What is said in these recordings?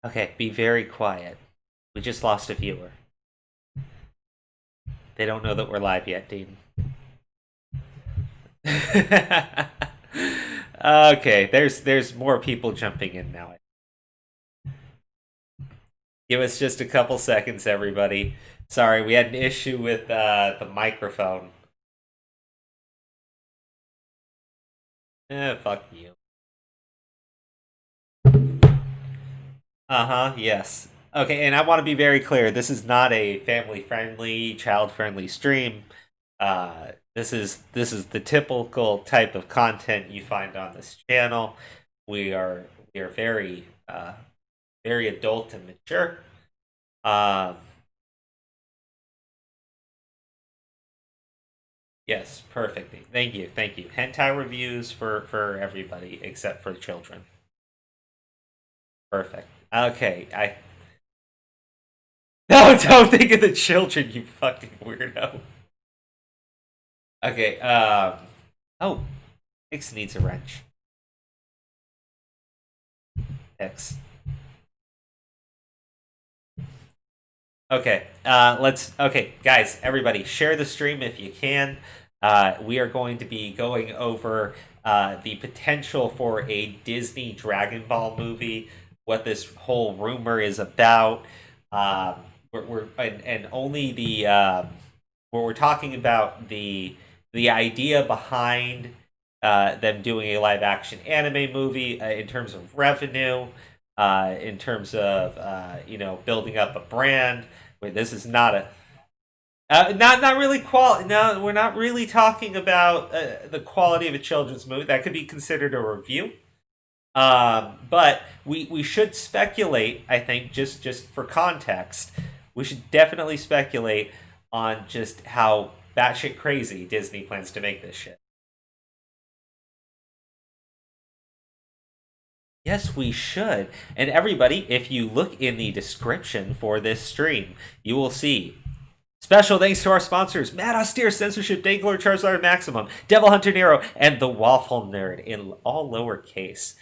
Okay, be very quiet. We just lost a viewer. They don't know that we're live yet, Dean. Okay, there's more people jumping in now. Give us just a couple seconds, everybody. Sorry, we had an issue with the microphone. Fuck you. Uh-huh, yes. Okay, and I want to be very clear. This is not a family-friendly, child-friendly stream. This is the typical type of content you find on this channel. We are we are very adult and mature. Um, yes, perfect. Thank you. Hentai reviews for everybody except for children. Perfect. Okay, I no, don't think of the children, you fucking weirdo. Okay. Oh, X needs a wrench. X. Okay. Let's. Okay, guys, everybody, share the stream if you can. We are going to be going over the potential for a Disney Dragon Ball movie, what this whole rumor is about. Um, and only the where we're talking about the idea behind them doing a live action anime movie in terms of revenue, in terms of building up a brand. Wait, this is not a not really quality. No, we're not really talking about the quality of a children's movie. That could be considered a review. But we should speculate. I think just for context, we should definitely speculate on just how batshit crazy Disney plans to make this shit. Yes, we should. And everybody, if you look in the description for this stream, you will see special thanks to our sponsors, Mad Austere, Censorship, Dank, Charizard Maximum, Devil Hunter Nero, and the Waffle Nerd in all lowercase.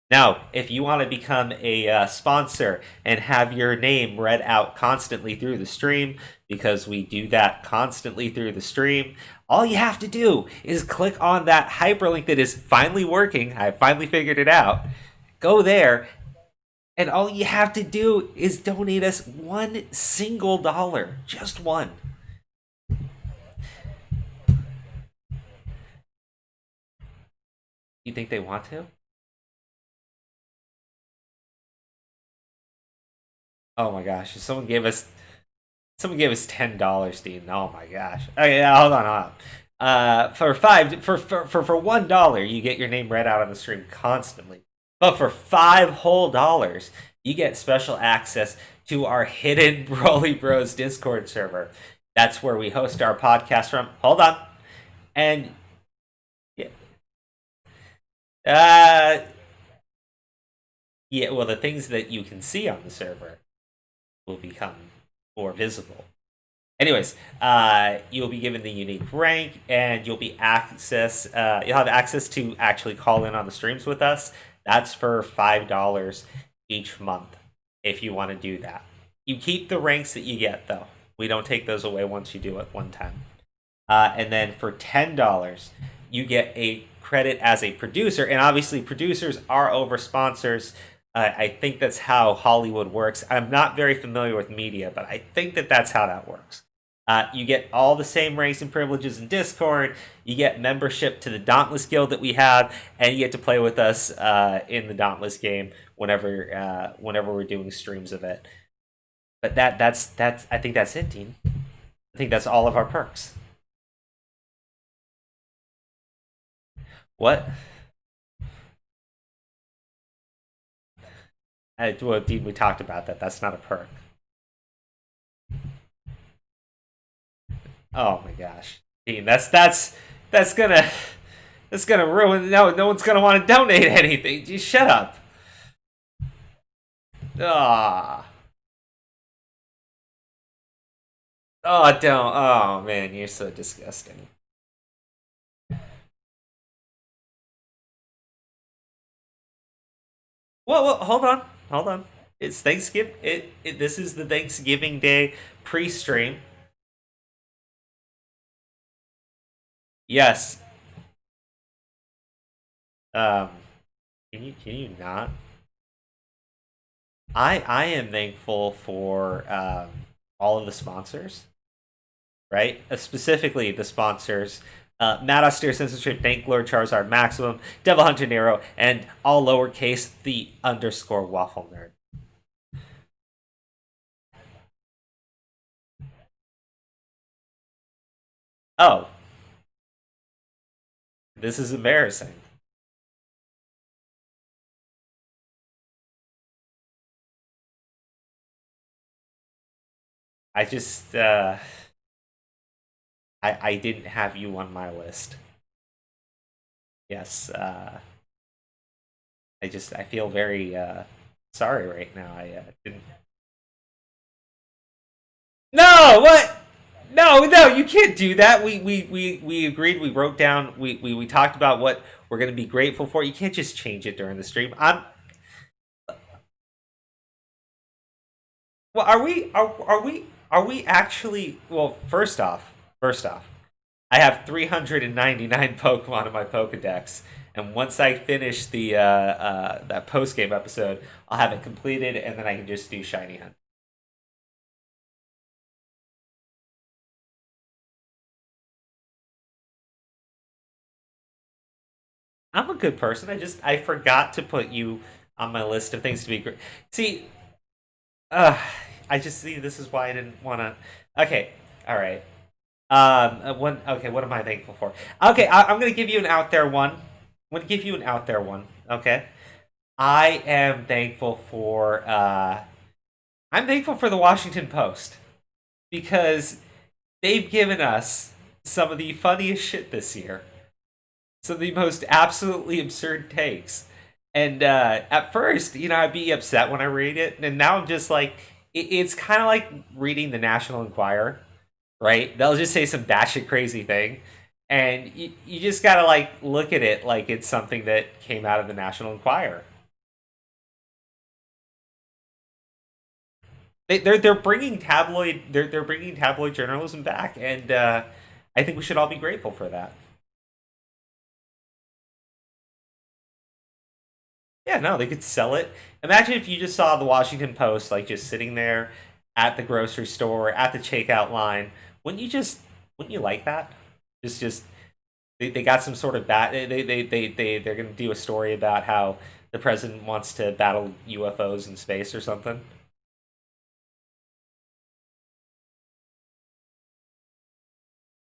Now, if you want to become a sponsor and have your name read out constantly through the stream, because we do that constantly through the stream, all you have to do is click on that hyperlink that is finally working. I finally figured it out. Go there, and all you have to do is donate us one single dollar. Just one. You think they want to? Oh my gosh! Someone gave us $10, Dean. Oh my gosh. Okay, yeah, hold on. For $1, you get your name read out on the stream constantly. But for five whole dollars, you get special access to our hidden Broly Bros Discord server. That's where we host our podcast from. Hold on. And yeah, uh, yeah, well, the things that you can see on the server will become more visible. Anyways, you'll be given the unique rank, and you'll have access to actually call in on the streams with us. That's for $5 each month if you want to do that. You keep the ranks that you get though. We don't take those away once you do it one time. And then for $10, you get a credit as a producer, and obviously producers are over sponsors. I think that's how Hollywood works. I'm not very familiar with media, but I think that that's how that works. You get all the same ranks and privileges in Discord. You get membership to the Dauntless Guild that we have, and you get to play with us in the Dauntless game whenever we're doing streams of it. But that's I think that's it, Dean. I think that's all of our perks. What? Well, Dean, we talked about that. That's not a perk. Oh my gosh, Dean, that's gonna ruin. No one's gonna want to donate anything. Just shut up. Ah. Oh, don't. Oh man, you're so disgusting. Well, hold on, hold on. It's Thanksgiving. This is the Thanksgiving Day pre-stream. Yes. Um. Can you not? I am thankful for all of the sponsors, right? Specifically the sponsors. Matt Austere, Censorship, Dank, Lord Charizard, Maximum, Devil Hunter Nero, and all lowercase the underscore waffle nerd. Oh, this is embarrassing. I just I didn't have you on my list. Yes, I feel very sorry right now. I didn't. No, what? No, no, you can't do that. We agreed. We wrote down. We talked about what we're going to be grateful for. You can't just change it during the stream. I'm. Well, are we actually? Well, first off, I have 399 Pokemon in my Pokedex, and once I finish the that post game episode, I'll have it completed, and then I can just do Shiny Hunt. I'm a good person. I forgot to put you on my list of things to be great. See, uh, I just see this is why I didn't want to. Okay, all right. Okay, what am I thankful for? Okay, I'm gonna give you an out there one. I'm gonna give you an out there one. Okay, I am thankful for. I'm thankful for the Washington Post because they've given us some of the funniest shit this year. Some of the most absolutely absurd takes. And at first, I'd be upset when I read it, and now I'm just like, it's kind of like reading the National Enquirer, right? They'll just say some batshit crazy thing, and you just gotta like look at it like it's something that came out of the National Enquirer. They're bringing tabloid journalism back, and I think we should all be grateful for that. Yeah, no, they could sell it. Imagine if you just saw the Washington Post like just sitting there at the grocery store at the checkout line. Wouldn't you like that? Just they got some sort of they're gonna do a story about how the president wants to battle UFOs in space or something.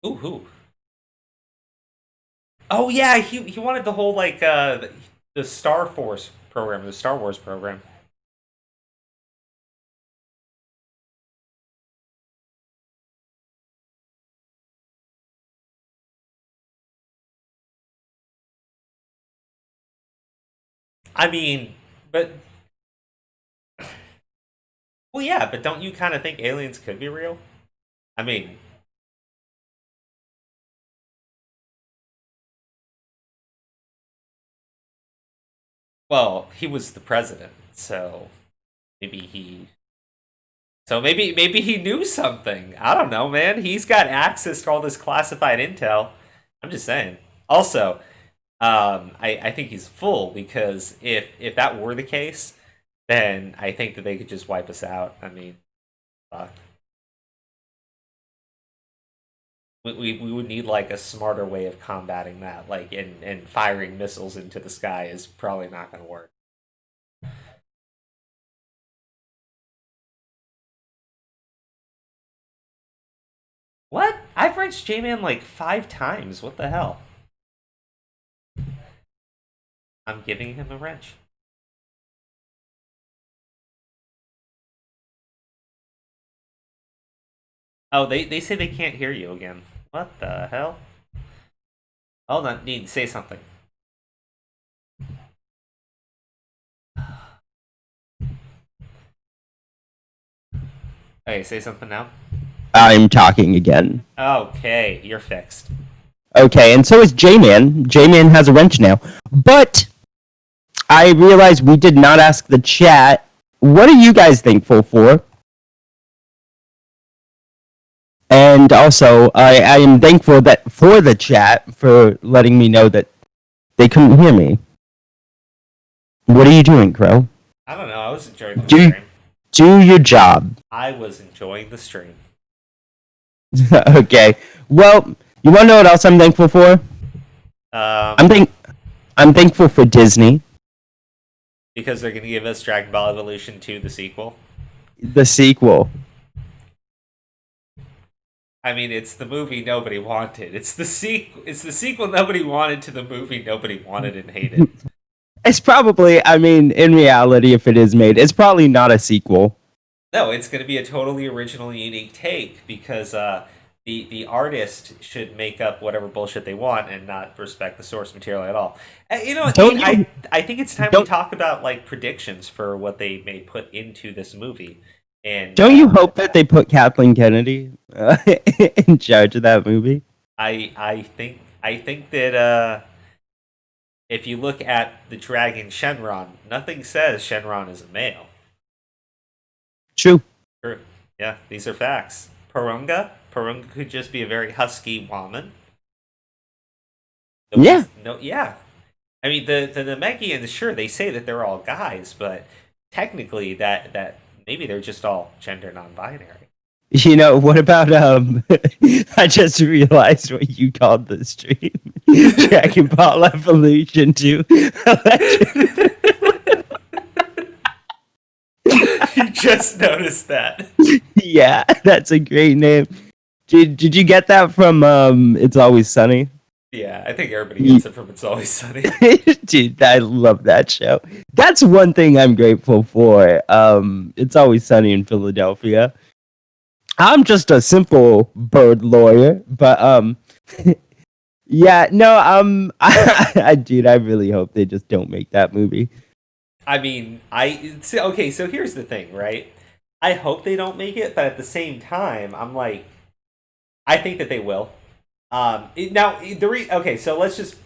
Ooh, who? Oh yeah, he wanted the whole like the Star Force program, the Star Wars program. I mean, but well, yeah, but don't you kind of think aliens could be real? I mean, well, he was the president, so maybe he maybe he knew something. I don't know, man. He's got access to all this classified intel. I'm just saying. Also, I think he's full because if that were the case, then I think that they could just wipe us out. I mean, fuck. We would need like a smarter way of combating that. Like, and firing missiles into the sky is probably not going to work. What? I've wrenched J-Man like 5 times. What the hell? I'm giving him a wrench. Oh, they say they can't hear you again. What the hell? Hold on, need to say something. Okay, say something now. I'm talking again. Okay, you're fixed. Okay, and so is J-Man. J-Man has a wrench now. But I realized we did not ask the chat what are you guys thankful for? And also, I am thankful that for the chat for letting me know that they couldn't hear me. What are you doing, Crow? I don't know. I was enjoying the Do stream. do your job. I was enjoying the stream. Okay. Well, you want to know what else I'm thankful for? I'm thankful for Disney. Because they're going to give us Dragon Ball Evolution 2, the sequel. The sequel. I mean, it's the movie nobody wanted. It's the sequel nobody wanted to the movie nobody wanted and hated. It's probably, I mean, in reality, if it is made, it's probably not a sequel. No, it's going to be a totally original, unique take because the artist should make up whatever bullshit they want and not respect the source material at all. You know, I think it's time we talk about like predictions for what they may put into this movie. And don't you hope that they put Kathleen Kennedy in charge of that movie? I think that if you look at the dragon Shenron, nothing says Shenron is a male. True. Yeah, these are facts. Porunga could just be a very husky woman. Yeah. Yeah. I mean, the Namekians, sure, they say that they're all guys, but technically that maybe they're just all gender non-binary. You know, what about I just realized what you called the stream. Dragon Ball Evolution 2. You just noticed that. Yeah, that's a great name. Did you get that from It's Always Sunny? Yeah, I think everybody gets it from It's Always Sunny. Dude, I love that show. That's one thing I'm grateful for. It's Always Sunny in Philadelphia. I'm just a simple bird lawyer, but yeah, no, dude, I really hope they just don't make that movie. I mean, okay, so here's the thing, right? I hope they don't make it, but at the same time, I'm like, I think that they will. Okay, so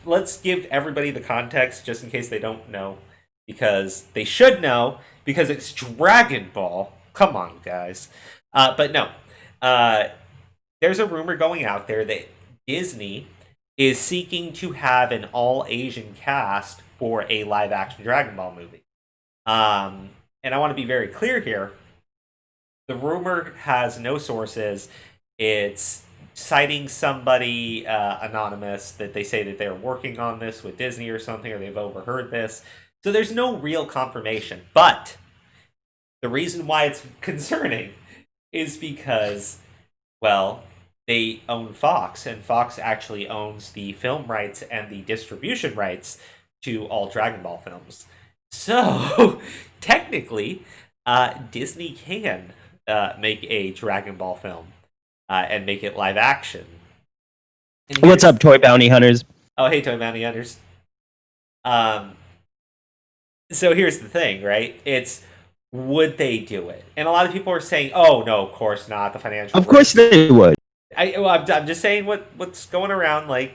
let's give everybody the context just in case they don't know, because they should know because it's Dragon Ball. Come on, guys. But no, there's a rumor going out there that Disney is seeking to have an all-Asian cast for a live-action Dragon Ball movie. And I want to be very clear here. The rumor has no sources. It's citing somebody anonymous that they say that they're working on this with Disney or something, or they've overheard this. So there's no real confirmation. But the reason why it's concerning is because, well, they own Fox, and Fox actually owns the film rights and the distribution rights to all Dragon Ball films. So, technically, Disney can make a Dragon Ball film and make it live action. What's up, Toy Bounty Hunters? Oh, hey, Toy Bounty Hunters. So here's the thing, right? It's, would they do it? And a lot of people are saying, oh, no, of course not, the financial Of course they would. I'm just saying what's going around, like,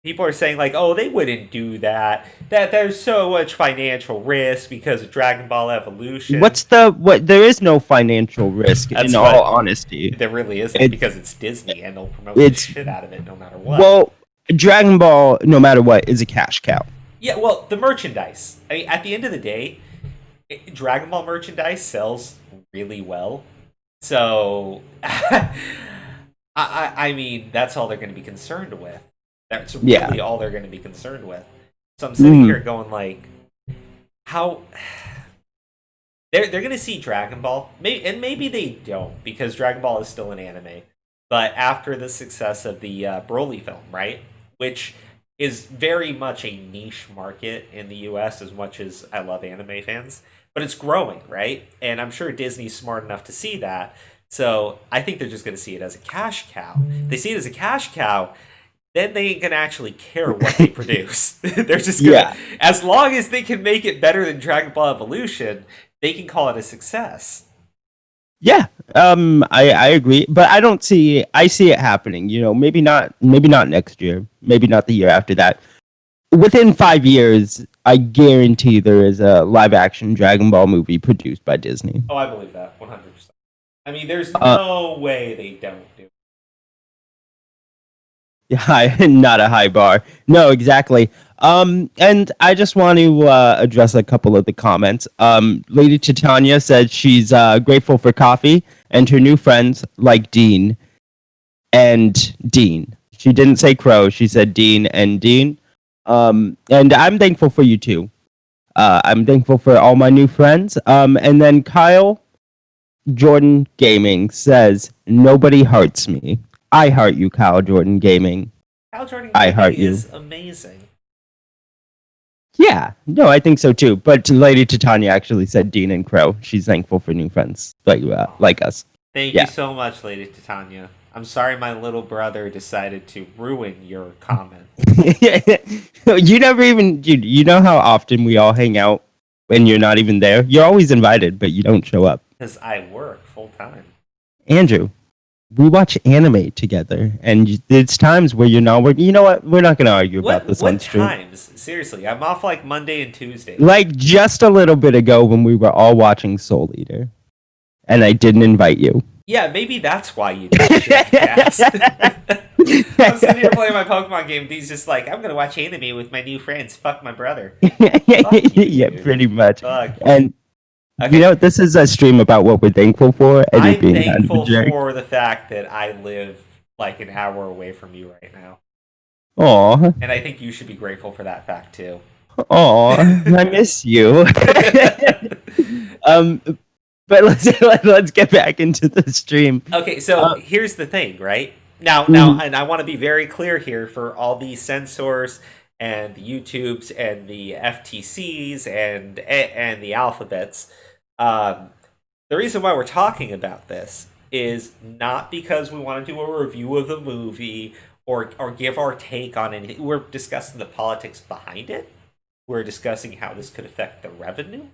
people are saying, like, oh, they wouldn't do that. That there's so much financial risk because of Dragon Ball Evolution. There is no financial risk, in all honesty. There really isn't, because it's Disney and they'll promote the shit out of it no matter what. Well, Dragon Ball, no matter what, is a cash cow. Yeah, well, the merchandise. I mean, at the end of the day, Dragon Ball merchandise sells really well. So, I mean, that's all they're going to be concerned with. That's really all they're going to be concerned with. So I'm sitting here going like, how they're going to see Dragon Ball, maybe they don't, because Dragon Ball is still an anime. But after the success of the Broly film, right, which is very much a niche market in the U.S. as much as I love anime fans, but it's growing, right? And I'm sure Disney's smart enough to see that. So I think they're just going to see it as a cash cow. They see it as a cash cow, then they ain't gonna actually care what they produce. They're just gonna, as long as they can make it better than Dragon Ball Evolution, they can call it a success. Yeah, I agree, but I see it happening. You know, maybe not next year, maybe not the year after that. Within 5 years, I guarantee there is a live action Dragon Ball movie produced by Disney. Oh, I believe that 100%. I mean, there's Uh, no way they don't do it. not a high bar. No, exactly. And I just want to address a couple of the comments. Lady Titania said she's grateful for coffee and her new friends like Dean and Dean. She didn't say Crow. She said Dean and Dean. And I'm thankful for you too. I'm thankful for all my new friends. And then Kyle Jordan Gaming says, "Nobody hearts me. I heart you, Kyle Jordan Gaming. Hal Jordan I heart Gaming you." is amazing. Yeah, no, I think so too. But Lady Titania actually said Dean and Crow. She's thankful for new friends like us. Thank Yeah. you so much, Lady Titania. I'm sorry my little brother decided to ruin your comment. You never even, dude, you know how often we all hang out when you're not even there? You're always invited, but you don't show up. Because I work full time. Andrew, we watch anime together, and there's times where you're not working. You know what? We're not going to argue about this on What stream. times? Seriously, I'm off like Monday and Tuesday. Like just a little bit ago when we were all watching Soul Eater, and I didn't invite you. Yeah, maybe that's why you did Jackass. I'm sitting here playing my Pokemon game. He's just like, I'm gonna watch anime with my new friends. Fuck my brother. Yeah, pretty much. Fuck. And Okay. you know, this is a stream about what we're thankful for. And I'm you being kind of a thankful jerk. for the fact that I live like an hour away from you right now. Aw, And I think you should be grateful for that fact too. aw, I miss you. But let's get back into the stream. Okay, so here's the thing, right? Now, and I want to be very clear here for all the censors and the YouTubes and the FTCs and the alphabets. The reason why we're talking about this is not because we want to do a review of the movie or give our take on anything. We're discussing the politics behind it. We're discussing how this could affect the revenue,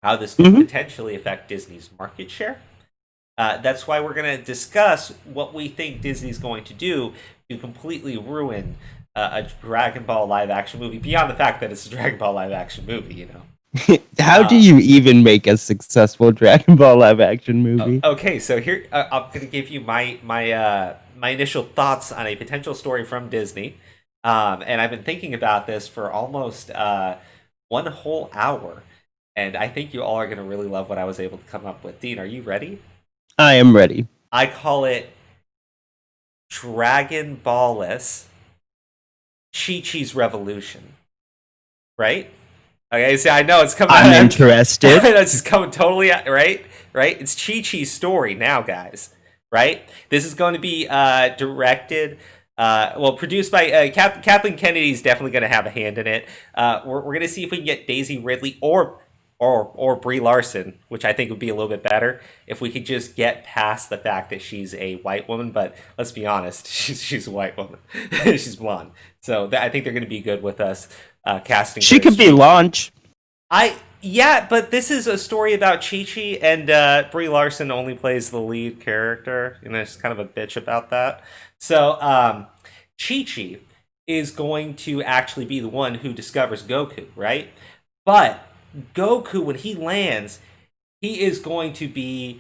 how this could potentially affect Disney's market share. That's why we're going to discuss what we think Disney's going to do to completely ruin a Dragon Ball live action movie, beyond the fact that it's a Dragon Ball live action movie, you know. How do you even make a successful Dragon Ball live action movie? Okay, so here I'm going to give you my initial thoughts on a potential story from Disney, and I've been thinking about this for almost 1 whole hour, and I think you all are going to really love what I was able to come up with. Dean, are you ready? I am ready. I call it Dragon Ball-less Chi-Chi's Revolution. Right? Okay, see, I know it's coming. I'm interested. It's just coming totally out, right? Right? It's Chi-Chi's story now, guys. Right? This is going to be directed, produced by Kathleen Kennedy. Is definitely going to have a hand in it. We're going to see if we can get Daisy Ridley or Brie Larson, which I think would be a little bit better if we could just get past the fact that she's a white woman. But let's be honest, she's a white woman. She's blonde, so I think they're going to be good with us casting. She could be Launch. Yeah, but this is a story about Chi-Chi, and Brie Larson only plays the lead character. You know, she's kind of a bitch about that. So Chi-Chi is going to actually be the one who discovers Goku, right? But Goku, when he lands, he is going to be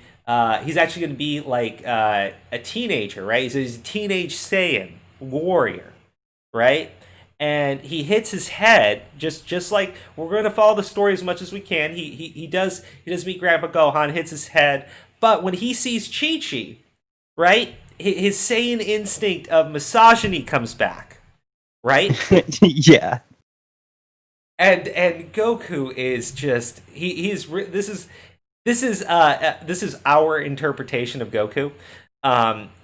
he's actually going to be like a teenager, right? He's a teenage Saiyan warrior, right? And he hits his head, just like we're going to follow the story as much as we can. He does meet Grandpa Gohan, hits his head, but when he sees Chi-Chi, right, his Saiyan instinct of misogyny comes back, right? Yeah. And Goku is just this is our interpretation of Goku.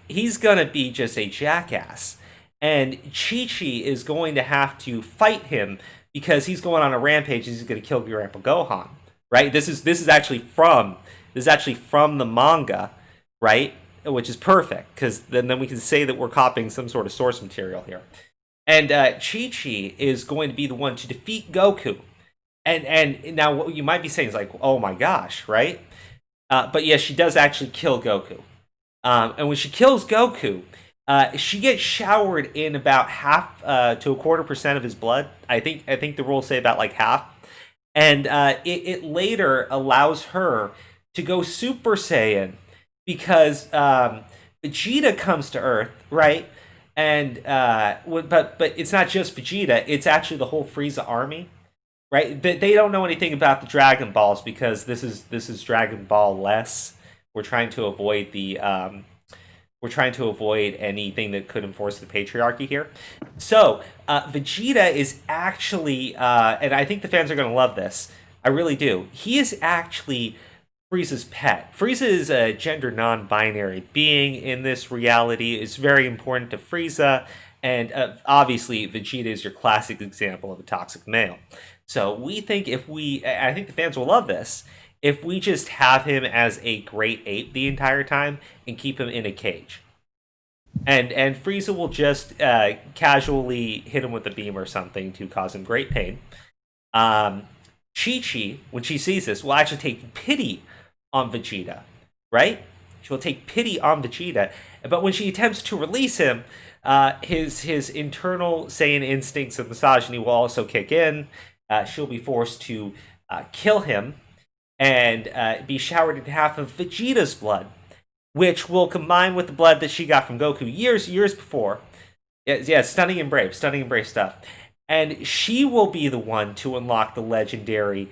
He's gonna be just a jackass, and Chi-Chi is going to have to fight him because he's going on a rampage. He's going to kill Grandpa Gohan, right? This is actually from the manga, right? Which is perfect because then we can say that we're copying some sort of source material here. And Chi-Chi is going to be the one to defeat Goku. And now what you might be saying is like, oh my gosh, right? But yes, she does actually kill Goku. And when she kills Goku, She gets showered in about half to a quarter% of his blood. I think the rules say about like half, and it later allows her to go Super Saiyan because Vegeta comes to Earth, right? And but it's not just Vegeta; it's actually the whole Frieza army, right? They don't know anything about the Dragon Balls because this is Dragon Ball less. We're trying to avoid the we're trying to avoid anything that could enforce the patriarchy here. So Vegeta is actually, and I think the fans are going to love this. I really do. He is actually Frieza's pet. Frieza is a gender non-binary being in this reality. It's very important to Frieza, and obviously Vegeta is your classic example of a toxic male. So we think I think the fans will love this. If we just have him as a great ape the entire time and keep him in a cage, and Frieza will just casually hit him with a beam or something to cause him great pain. Chi Chi, when she sees this, will actually take pity on Vegeta, right? She will take pity on Vegeta, but when she attempts to release him, his internal Saiyan instincts of misogyny will also kick in. She'll be forced to kill him and be showered in half of Vegeta's blood, which will combine with the blood that she got from Goku years before. Yeah, stunning and brave stuff. And she will be the one to unlock the legendary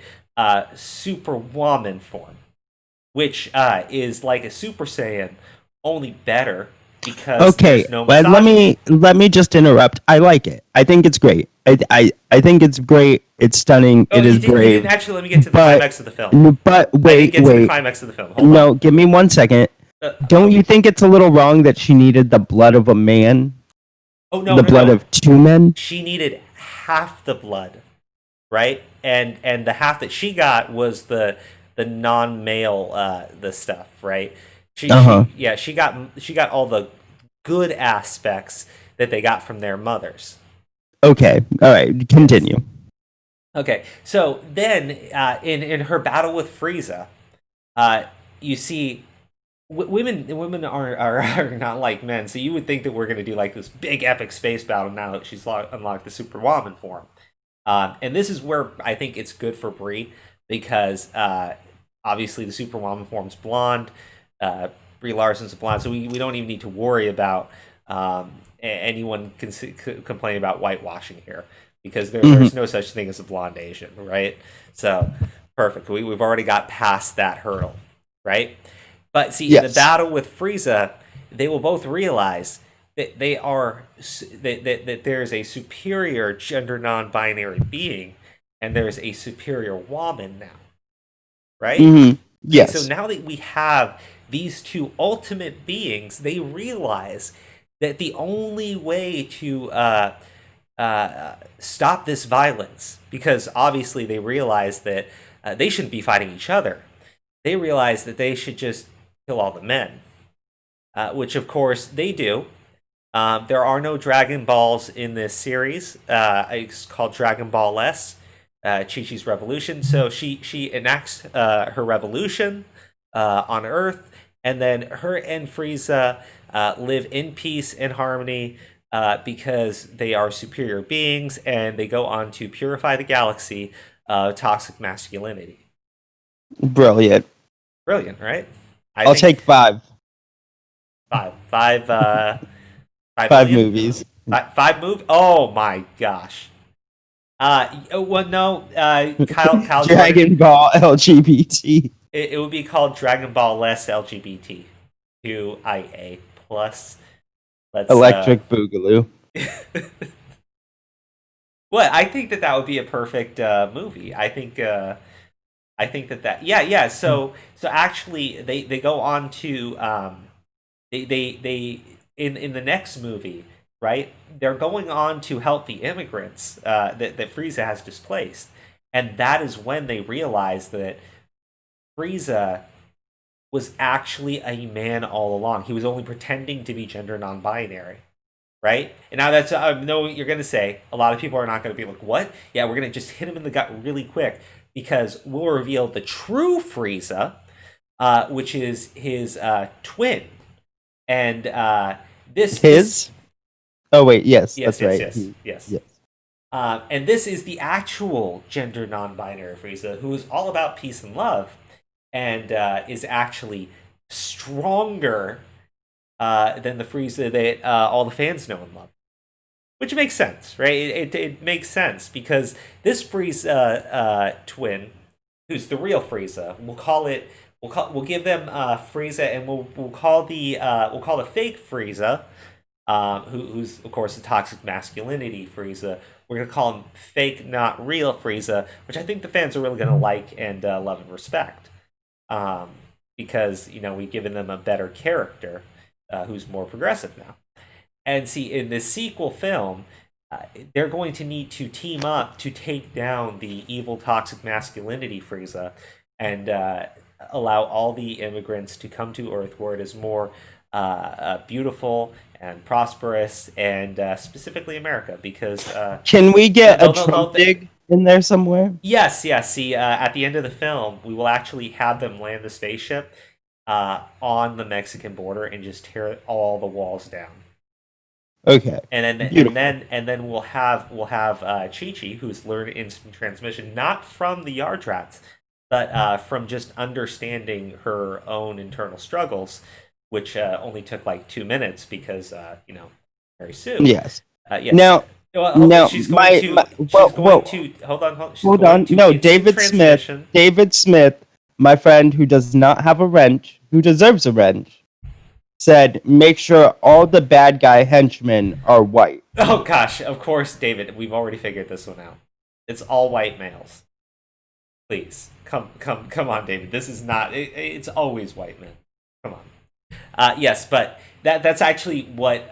Superwoman form, which is like a Super Saiyan, only better because Okay, there's no but misogyny. let me just interrupt. I like it. I think it's great. I think it's great. It's stunning. Oh, It is you didn't brave. actually let me get to the But climax of the film. I didn't wait, get to the wait. climax of the film. Hold on. No, give me 1 second. Don't Okay. you think it's a little wrong that she needed the blood of a man, Oh no, the no, blood no. of two men? She needed half the blood, right? And the half that she got was the non-male the stuff, right? Uh huh. She got all the good aspects that they got from their mothers. Okay. All right. Yes. Continue. Okay. So then in her battle with Frieza, you see women are not like men, so you would think that we're going to do like this big epic space battle now that she's unlocked the Superwoman form. And this is where I think it's good for Brie because obviously the Superwoman form's blonde. Brie Larson's a blonde, so we don't even need to worry about anyone complain about whitewashing here because Hmm. there's no such thing as a blonde Asian, right? So perfect. We've already got past that hurdle, right? But see, in the Yes. battle with Frieza, they will both realize that that there is a superior gender non-binary being, and there is a superior woman now, right? Hmm. And so Yes. now that we have these two ultimate beings, they realize that the only way to stop this violence, because obviously they realize that they shouldn't be fighting each other. They realize that they should just kill all the men, which of course they do. There are no Dragon Balls in this series. It's called Dragon Ball S, Chi Chi's revolution. So she enacts her revolution on Earth, and then her and Frieza live in peace and harmony because they are superior beings, and they go on to purify the galaxy of toxic masculinity. Brilliant. Brilliant, right? I I'll think take five. five Five million, movies. five move. Oh my gosh. Well, no, Kyle Jordan. Dragon Ball LGBT. It would be called Dragon Ball Less LGBT QIA plus. Let's Electric Boogaloo. What I think that would be a perfect movie. I think that yeah. So actually, they go on to they in the next movie, right? They're going on to help the immigrants that Frieza has displaced, and that is when they realize that Frieza was actually a man all along. He was only pretending to be gender non-binary, right? And now that's I know what you're gonna say. A lot of people are not gonna be like, "What?" Yeah, we're gonna just hit him in the gut really quick because we'll reveal the true Frieza, which is his twin, and This His? Oh wait, yes, yes, that's yes, right. yes, yes. Yes. And this is the actual gender non-binary Frieza, who is all about peace and love, and is actually stronger than the Frieza that all the fans know and love. Which makes sense, right? It makes sense because this Frieza twin, who's the real Frieza, we'll give them Frieza, and we'll call the fake Frieza, who's of course the toxic masculinity Frieza. We're gonna call him fake, not real Frieza, which I think the fans are really gonna like and love and respect, um, because we've given them a better character who's more progressive now. And see, in the sequel film, they're going to need to team up to take down the evil toxic masculinity Frieza and allow all the immigrants to come to Earth where it is more beautiful and prosperous, and specifically America, because Can we get a they'll Trump dig in there somewhere? yes, yes. See, at the end of the film, we will actually have them land the spaceship on the Mexican border and just tear all the walls down. Okay. Beautiful. And then we'll have Chi Chi, who's learned instant transmission not from the Yard Rats, but from just understanding her own internal struggles, which only took like 2 minutes because Mary Sue. Yes. Yes. Now, Well, she's going to. She's going to. Hold on. She's hold going on. to No, instant transmission. David Smith, my friend who does not have a wrench, who deserves a wrench, said, make sure all the bad guy henchmen are white. Oh gosh, of course, David. We've already figured this one out. It's all white males. Please, come on, David. This is not. It's always white men. Come on. Yes, but that's actually what.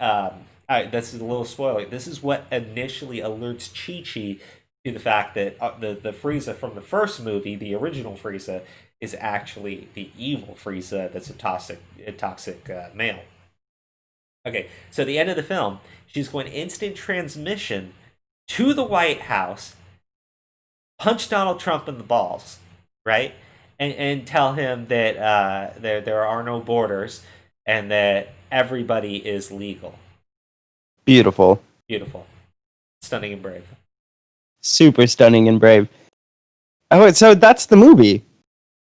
This is a little spoiler. This is what initially alerts Chi Chi to the fact that the Frieza from the first movie, the original Frieza, is actually the evil Frieza that's a toxic male. Okay, so at the end of the film, she's going instant transmission to the White House, punch Donald Trump in the balls, right, and tell him that there are no borders and that everybody is legal. Beautiful. Beautiful, stunning, and brave. Super stunning and brave. Oh, so that's the movie.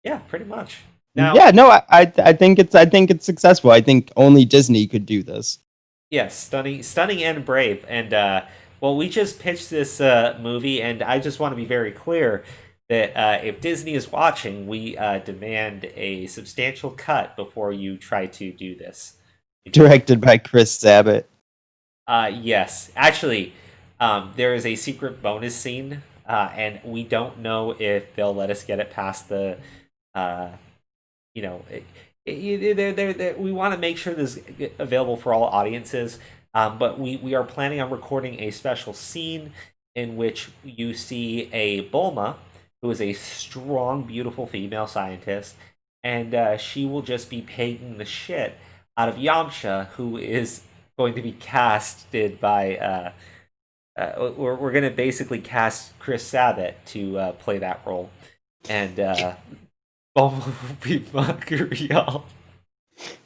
Yeah, pretty much. Now, yeah, no, I think it's successful. I think only Disney could do this. yes, stunning, and brave. And well, we just pitched this movie, and I just want to be very clear that if Disney is watching, we demand a substantial cut before you try to do this. Directed by Chris Sabat. Yes, actually, there is a secret bonus scene, and we don't know if they'll let us get it past the. You know, we want to make sure this is available for all audiences. But we are planning on recording a special scene in which you see a Bulma, who is a strong, beautiful female scientist, and she will just be pegging the shit out of Yamcha, who is going to be casted by. We're going to basically cast Chris Sabat to play that role, and Bulma will be Montreal.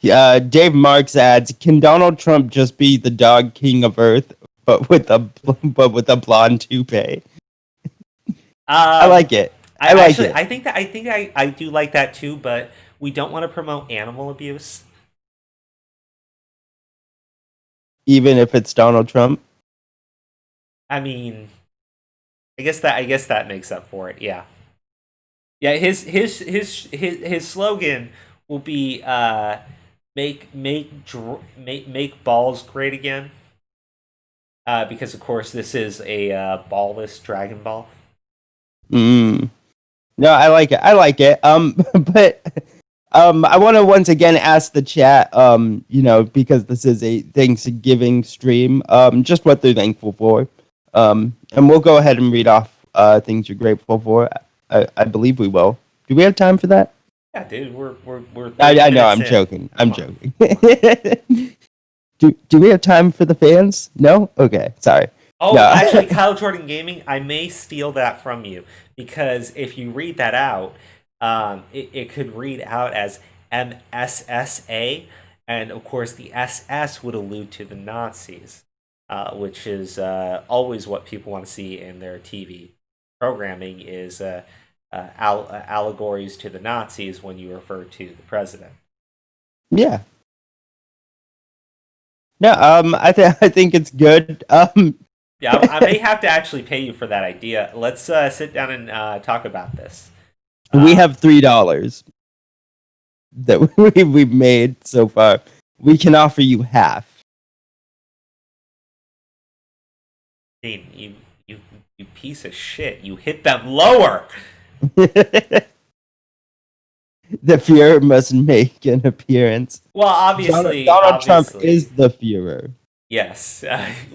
Yeah, Dave Marks adds, "Can Donald Trump just be the dog king of Earth, but with a blonde toupee?" I like it. I like it. I think I do like that too, but we don't want to promote animal abuse. Even if it's Donald Trump. I mean, I guess that makes up for it. Yeah, yeah. His slogan will be make balls great again. Because of course this is a ballless Dragon Ball. No, I like it. But I want to once again ask the chat, because this is a Thanksgiving stream, just what they're thankful for. And we'll go ahead and read off things you're grateful for. I believe we will. Do we have time for that? Yeah, dude, we're. I know. I'm joking. Do we have time for the fans? No. Okay. Sorry. Oh, no. Actually, Kyle Jordan Gaming, I may steal that from you because if you read that out, it could read out as MSSA, And of course, the SS would allude to the Nazis, which is always what people want to see in their TV programming is allegories to the Nazis when you refer to the president. Yeah. No, I think it's good. Yeah, I may have to actually pay you for that idea. Let's sit down and talk about this. We have $3 that we've made so far. We can offer you half. Dean, you piece of shit! You hit them lower. The Führer must make an appearance. Well, obviously, Donald Trump is the Führer. Yes,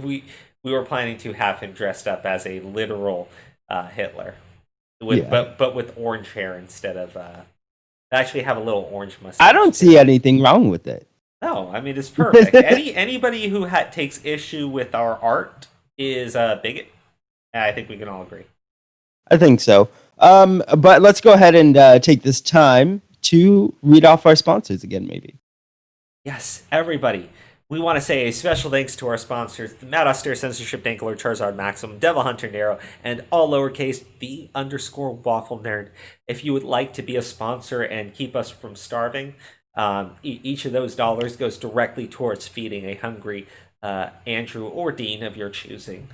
we were planning to have him dressed up as a literal Hitler, but with orange hair instead of. Actually, have a little orange mustache. I don't see anything wrong with it. No, I mean it's perfect. Anybody who takes issue with our art is a bigot. I think we can all agree. I think so. But let's go ahead and take this time to read off our sponsors again, maybe. Yes, everybody. We want to say a special thanks to our sponsors, Matt Austere, Censorship, Dank, Charizard, Maximum, Devil Hunter, Nero, and all lowercase _waffle nerd. If you would like to be a sponsor and keep us from starving, each of those dollars goes directly towards feeding a hungry Andrew or Dean of your choosing.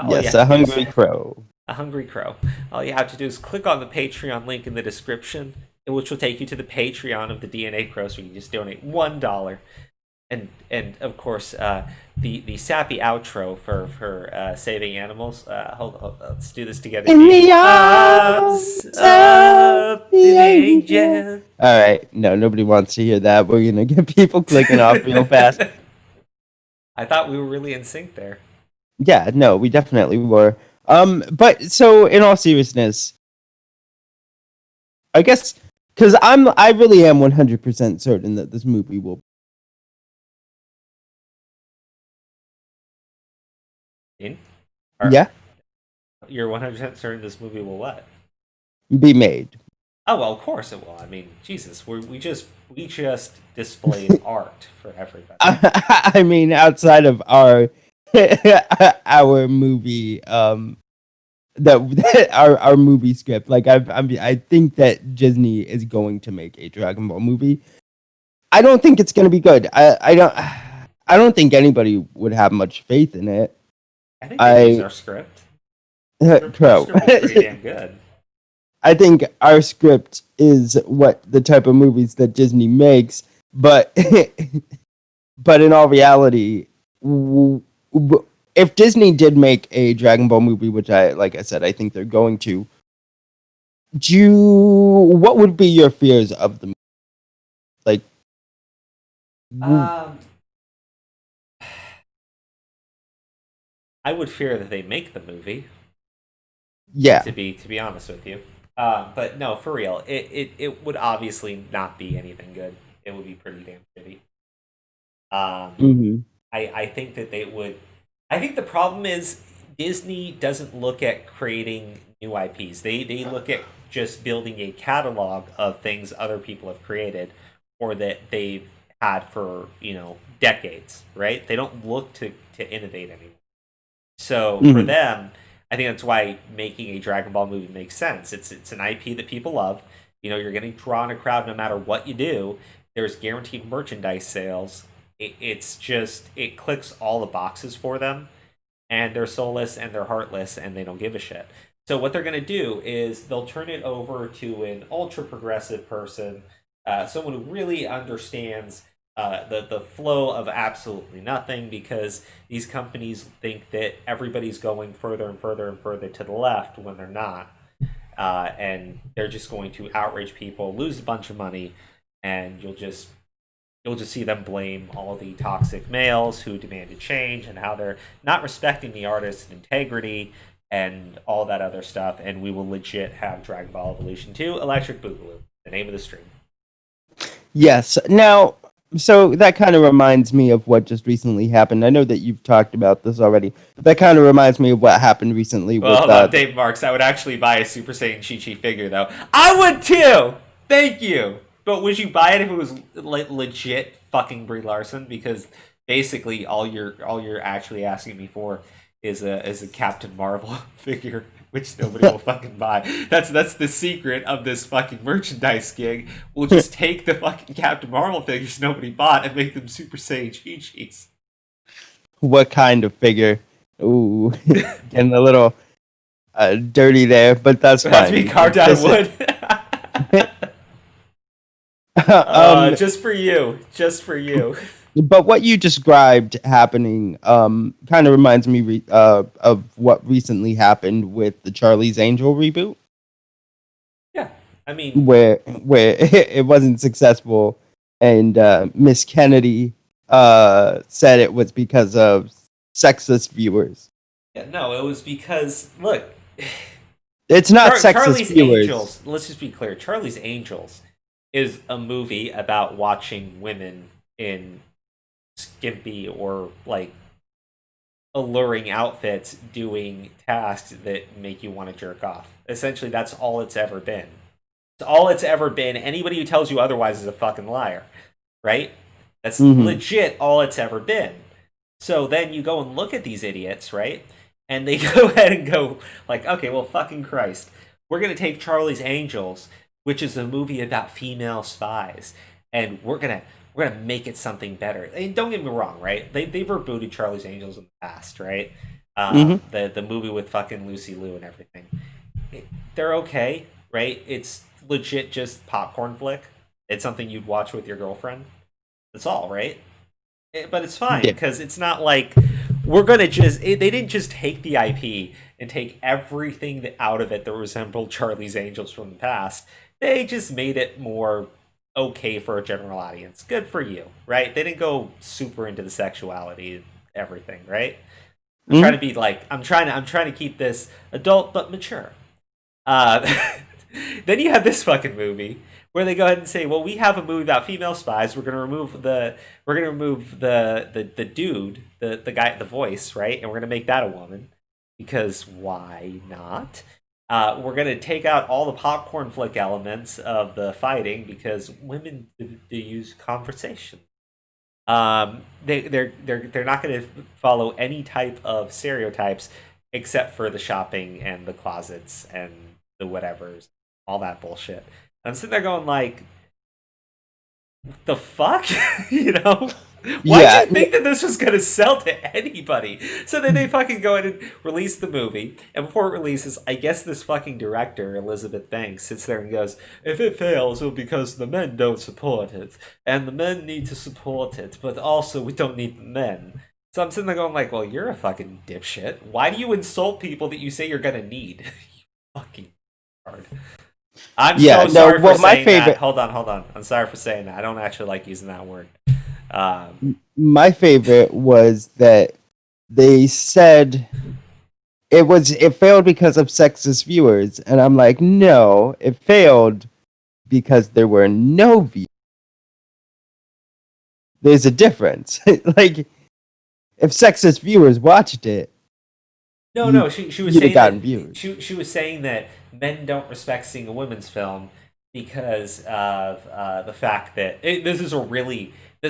Yes, a hungry crow. A hungry crow. All you have to do is click on the Patreon link in the description, which will take you to the Patreon of the DNA Crows, where you can just donate $1. And of course, the sappy outro for saving animals. Hold on, let's do this together. In the arms of the angel. All right, no, nobody wants to hear that. We're gonna get people clicking off real fast. I thought we were really in sync there. Yeah, no, we definitely were. But so in all seriousness, I guess because I really am 100% certain that this movie will. Yeah, you're 100% certain this movie will what? Be made. Oh well, of course it will. I mean, Jesus, we just displayed art for everybody. I mean, outside of our our movie, that our movie script. Like I think that Disney is going to make a Dragon Ball movie. I don't think it's going to be good. I don't think anybody would have much faith in it. I think they use our script. Pro. Pretty damn good. I think our script is what the type of movies that Disney makes, but but in all reality, if Disney did make a Dragon Ball movie, which like I said, I think they're going to, what would be your fears of the movie? Like, I would fear that they make the movie. Yeah. To be honest with you, but no, for real, it would obviously not be anything good. It would be pretty damn shitty. I think that they would. I think the problem is Disney doesn't look at creating new IPs. They look at just building a catalog of things other people have created or that they've had for decades. Right? They don't look to innovate anymore. So for them, I think that's why making a Dragon Ball movie makes sense. It's an IP that people love. You're going to draw in a crowd no matter what you do. There's guaranteed merchandise sales. It clicks all the boxes for them, and they're soulless and they're heartless and they don't give a shit. So what they're going to do is they'll turn it over to an ultra progressive person, someone who really understands the flow of absolutely nothing, because these companies think that everybody's going further and further and further to the left when they're not, and they're just going to outrage people, lose a bunch of money, and you'll just see them blame all the toxic males who demanded change and how they're not respecting the artist's integrity and all that other stuff, and we will legit have Dragon Ball Evolution 2 Electric Boogaloo, the name of the stream. Yes. Now, so that kind of reminds me of what just recently happened. I know that you've talked about this already, but that kind of reminds me of what happened recently with Dave Marks. I would actually buy a Super Saiyan Chi-Chi figure, though. I would too! Thank you! But would you buy it if it was legit fucking Brie Larson? Because basically, all you're actually asking me for is a Captain Marvel figure, which nobody will fucking buy. That's the secret of this fucking merchandise gig. We'll just take the fucking Captain Marvel figures nobody bought and make them Super Saiyan Chi-Chis. What kind of figure? Ooh, getting a little dirty there, but that's It has to fine. be carved out of wood. Just for you. Just for you. But what you described happening kind of reminds me of what recently happened with the Charlie's Angel reboot, Yeah. I mean, where it wasn't successful, and Miss Kennedy said it was because of sexist viewers. yeah, no, it was because, look, It's not sexist Charlie's viewers. Angels, let's just be clear. Charlie's Angels is a movie about watching women in skimpy or like alluring outfits doing tasks that make you want to jerk off. Essentially, that's all it's ever been. It's all it's ever been. Anybody who tells you otherwise is a fucking liar, right? That's legit all it's ever been. So then you go and look at these idiots, right? And they go ahead and go like, okay, well, fucking Christ, we're gonna take Charlie's Angels, which is a movie about female spies, and we're gonna make it something better. And don't get me wrong, right? They've rebooted Charlie's Angels in the past, right? The movie with fucking Lucy Liu and everything. They're okay, right? It's legit just popcorn flick. It's something you'd watch with your girlfriend. That's all, right? But it's fine because it's not like we're gonna just. They didn't just take the IP and take everything out of it that resembled Charlie's Angels from the past. They just made it more okay for a general audience. Good for you, right? They didn't go super into the sexuality and everything, right? I'm trying to be like I'm trying to keep this adult but mature. Then you have this fucking movie where they go ahead and say, "Well, we have a movie about female spies. We're gonna remove the dude, the guy, the voice, right? And we're gonna make that a woman because why not? We're gonna take out all the popcorn flick elements of the fighting because women do use conversation. They're not gonna follow any type of stereotypes except for the shopping and the closets and the whatevers, all that bullshit." I'm sitting there going like, the fuck? You know? Why did you think that this was going to sell to anybody? So then they fucking go in and release the movie. And before it releases, I guess this fucking director, Elizabeth Banks, sits there and goes, if it fails, it'll because the men don't support it. And the men need to support it. But also, we don't need the men. So I'm sitting there going like, well, you're a fucking dipshit. Why do you insult people that you say you're going to need? You fucking hard. I'm so sorry for saying that. Hold on. I'm sorry for saying that. I don't actually like using that word. My favorite was that they said it failed because of sexist viewers, and I'm like, no, it failed because there were no viewers. There's a difference. Like, if sexist viewers watched it, no, she was saying gotten views. She was saying that men don't respect seeing a women's film because of the fact that this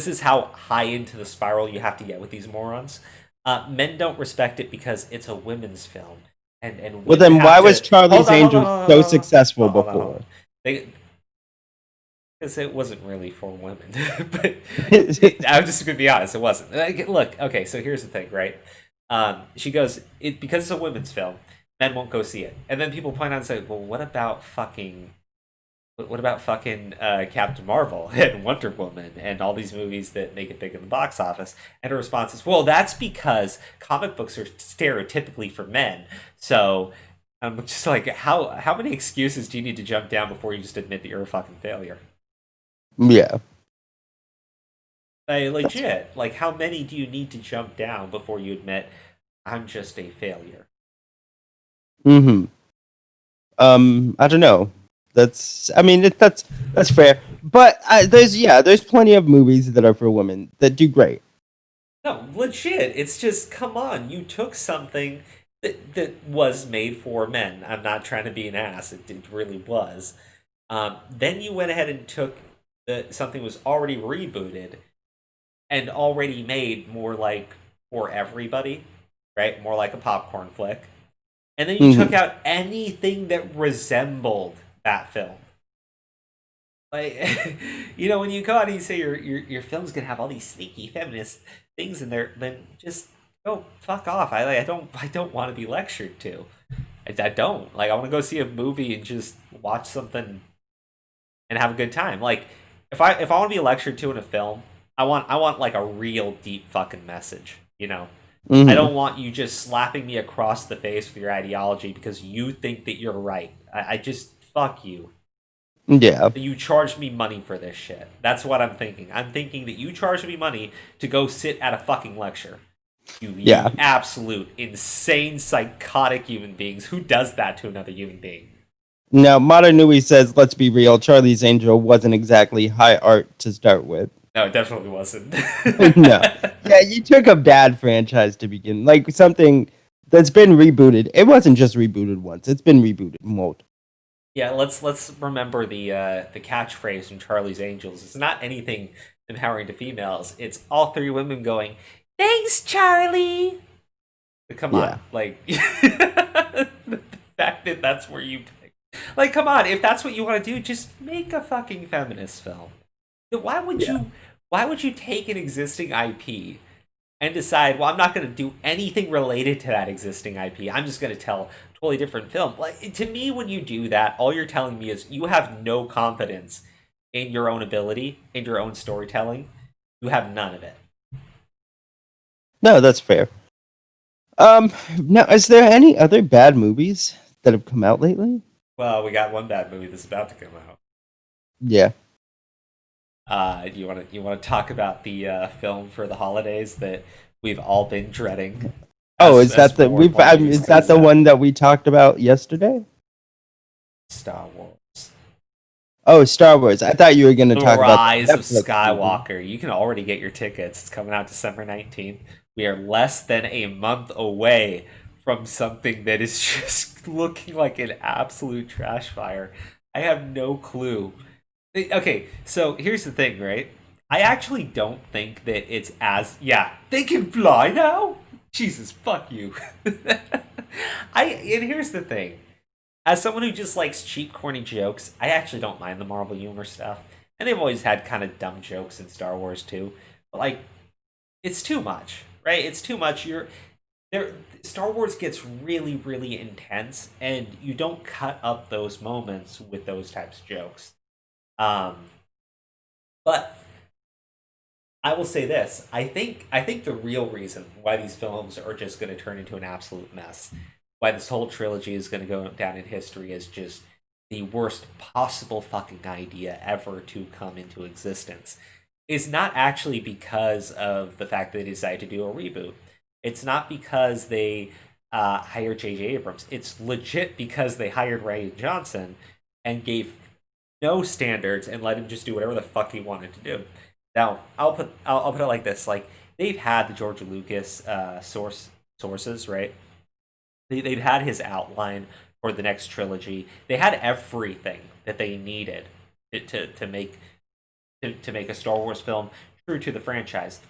is how high into the spiral you have to get with these morons. Men don't respect it because it's a women's film, and well, then why was Charlie's Angels so successful before? Because it wasn't really for women. But I'm just gonna be honest, it wasn't. Look, okay, so here's the thing, right? She goes, because it's a women's film, men won't go see it. And then people point out and say, well, what about fucking Captain Marvel and Wonder Woman and all these movies that make it big in the box office? And her response is, well, that's because comic books are stereotypically for men. So I'm just like, how many excuses do you need to jump down before you just admit that you're a fucking failure? Yeah. Like, legit. Like, how many do you need to jump down before you admit I'm just a failure? I don't know. That's fair. But there's plenty of movies that are for women that do great. No, legit. It's just, come on. You took something that was made for men. I'm not trying to be an ass. It really was. Then you went ahead and took that something was already rebooted and already made more like for everybody, right? More like a popcorn flick. And then you took Hmm. out anything that resembled that film. Like, when you go out and you say your film's gonna have all these sneaky feminist things in there, then just go fuck off. I don't want to be lectured to. I don't like. I want to go see a movie and just watch something and have a good time. Like, if I want to be lectured to in a film, I want like a real deep fucking message. I Hmm. don't want you just slapping me across the face with your ideology because you think that you're right. I just fuck you. Yeah. You charge me money for this shit. That's what I'm thinking. I'm thinking that you charge me money to go sit at a fucking lecture. You Yeah. absolute insane psychotic human beings. Who does that to another human being? Now, Nui says, let's be real, Charlie's Angel wasn't exactly high art to start with. No, it definitely wasn't. No. Yeah, you took a bad franchise to begin. Like something that's been rebooted. It wasn't just rebooted once, it's been rebooted multiple. Yeah, let's remember the catchphrase from Charlie's Angels. It's not anything empowering to females. It's all three women going, "Thanks, Charlie." Come on, Yeah. like the fact that that's where you pick. Like, come on, if that's what you want to do, just make a fucking feminist film. Why would Yeah. you? Why would you take an existing IP and decide, well, I'm not going to do anything related to that existing IP. I'm just going to tell a totally different film. Like, to me, when you do that, all you're telling me is you have no confidence in your own ability, in your own storytelling. You have none of it. No, that's fair. Now, is there any other bad movies that have come out lately? Well, we got one bad movie that's about to come out. Yeah. You want to talk about the film for the holidays that we've all been dreading Oh, as more and more news is that comes the out? one that we talked about yesterday? Star Wars. Oh, Star Wars. I thought you were going to The talk about the Rise of Netflix movie. Skywalker. You can already get your tickets. It's coming out December 19th. We are less than a month away from something that is just looking like an absolute trash fire. I have no clue. Okay, so here's the thing, right? I actually don't think that it's as. Yeah, they can fly now? Jesus, fuck you. And here's the thing, as someone who just likes cheap, corny jokes, I actually don't mind the Marvel humor stuff. And they've always had kind of dumb jokes in Star Wars too. But like, it's too much, right? It's too much. You're there. Star Wars gets really, really intense, and you don't cut up those moments with those types of jokes. Um, but I will say this: I think the real reason why these films are just going to turn into an absolute mess, why this whole trilogy is going to go down in history as just the worst possible fucking idea ever to come into existence, is not actually because of the fact that they decided to do a reboot. It's not because they hired J.J. Abrams. It's legit because they hired Rian Johnson and gave no standards and let him just do whatever the fuck he wanted to do. Now, I'll put it like this: like, they've had the George Lucas sources, right? They've had his outline for the next trilogy. They had everything that they needed to make to make a Star Wars film true to the franchise.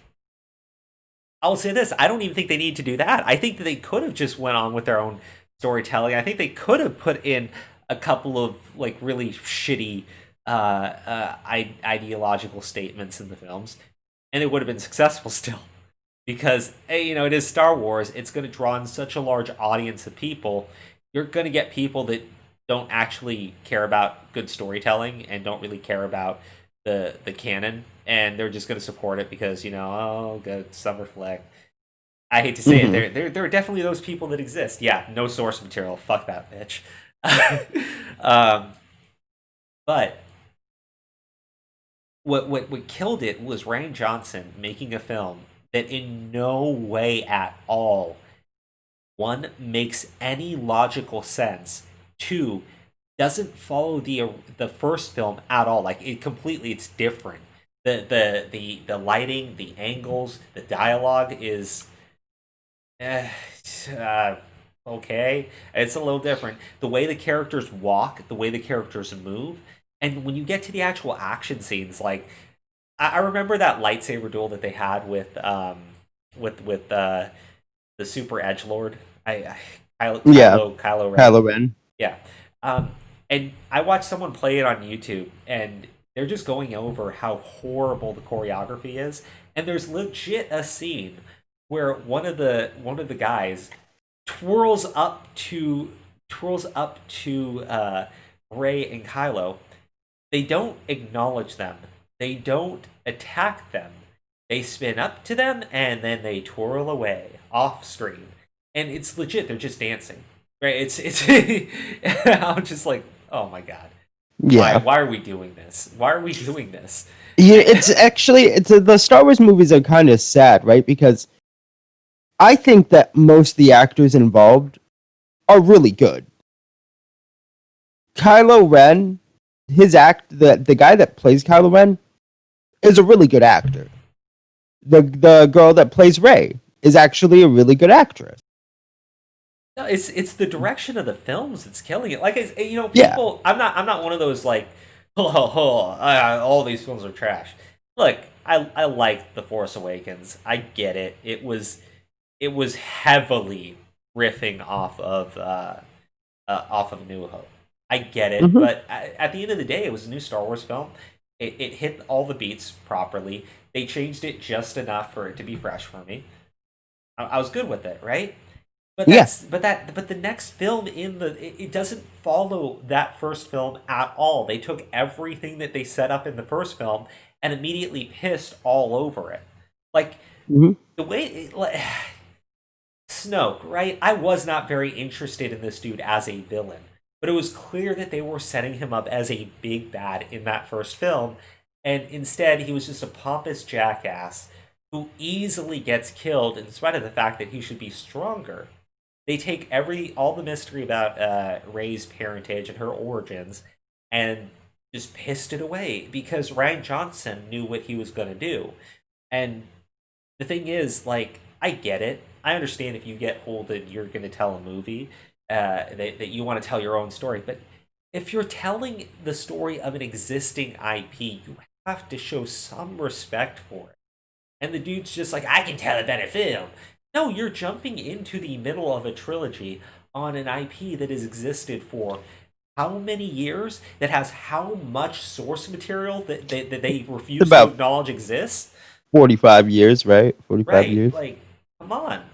I will say this: I don't even think they need to do that. I think that they could have just went on with their own storytelling. I think they could have put in a couple of like really shitty ideological statements in the films, and it would have been successful still. Because it is Star Wars. It's going to draw in such a large audience of people. You're going to get people that don't actually care about good storytelling and don't really care about the canon, and they're just going to support it because oh, good summer flick. I hate to say it, Hmm. there are definitely those people that exist. Yeah, no source material. Fuck that bitch. um, but what killed it was Ryan Johnson making a film that in no way at all, one, makes any logical sense, two, doesn't follow the first film at all. Like, it's different. The lighting, the angles, the dialogue is eh, uh, okay. It's a little different. The way the characters walk, the way the characters move, And when you get to the actual action scenes, like I remember that lightsaber duel that they had with the Super Edge Lord. Yeah, Kylo Ren. Kylo Ren. Yeah. Um, and I watched someone play it on YouTube, and they're just going over how horrible the choreography is. And there's legit a scene where one of the guys twirls up to Ray and Kylo. They don't acknowledge them. They don't attack them. They spin up to them and then they twirl away off screen. And it's legit. They're just dancing. Right? It's. I'm just like, oh my god. Why? Yeah. Why are we doing this? Why are we doing this? Yeah, it's actually the Star Wars movies are kind of sad, right? Because I think that most of the actors involved are really good. Kylo Ren, the guy that plays Kylo Ren is a really good actor. The girl that plays Rey is actually a really good actress. No, it's the direction of the films that's killing it. Like Yeah. people. I'm not one of those like, all these films are trash. Look, I like The Force Awakens. I get it. It was heavily riffing off of New Hope. I get it, Hmm. but at the end of the day, it was a new Star Wars film. It hit all the beats properly. They changed it just enough for it to be fresh for me. I was good with it, right? But Yeah. the next film it doesn't follow that first film at all. They took everything that they set up in the first film and immediately pissed all over it. Like Hmm. the way like, Snoke, right? I was not very interested in this dude as a villain, but it was clear that they were setting him up as a big bad in that first film, and instead he was just a pompous jackass who easily gets killed in spite of the fact that he should be stronger. They take all the mystery about Rey's parentage and her origins and just pissed it away because Ryan Johnson knew what he was going to do. And the thing is, like, I get it. I understand if you get hold and you're going to tell a movie that you want to tell your own story. But if you're telling the story of an existing IP, you have to show some respect for it. And the dude's just like, I can tell a better film. No, you're jumping into the middle of a trilogy on an IP that has existed for how many years, that has how much source material that they It's refuse to about acknowledge exists. 45 years, right? 45 years. Like, come on.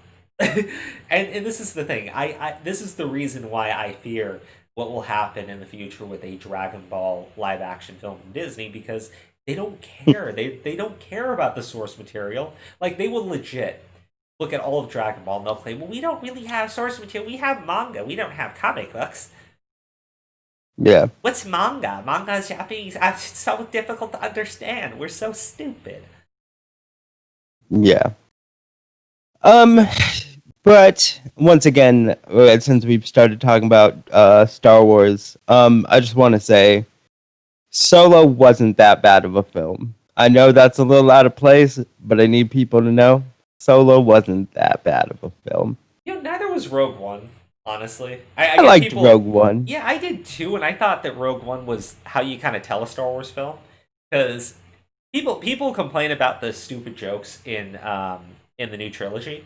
And this is the thing. This is the reason why I fear what will happen in the future with a Dragon Ball live action film from Disney because they don't care. They don't care about the source material. Like they will legit look at all of Dragon Ball and they'll claim, well, we don't really have source material. We have manga. We don't have comic books. Yeah. What's manga? Manga is Japanese. It's so difficult to understand. We're so stupid. Yeah. Um, but once again, since we've started talking about Star Wars, I just want to say Solo wasn't that bad of a film. I know that's a little out of place, but I need people to know Solo wasn't that bad of a film. Neither was Rogue One, honestly. I I guess liked people. Rogue One. Yeah, I did too, and I thought that Rogue One was how you kind of tell a Star Wars film, because people complain about the stupid jokes in the new trilogy.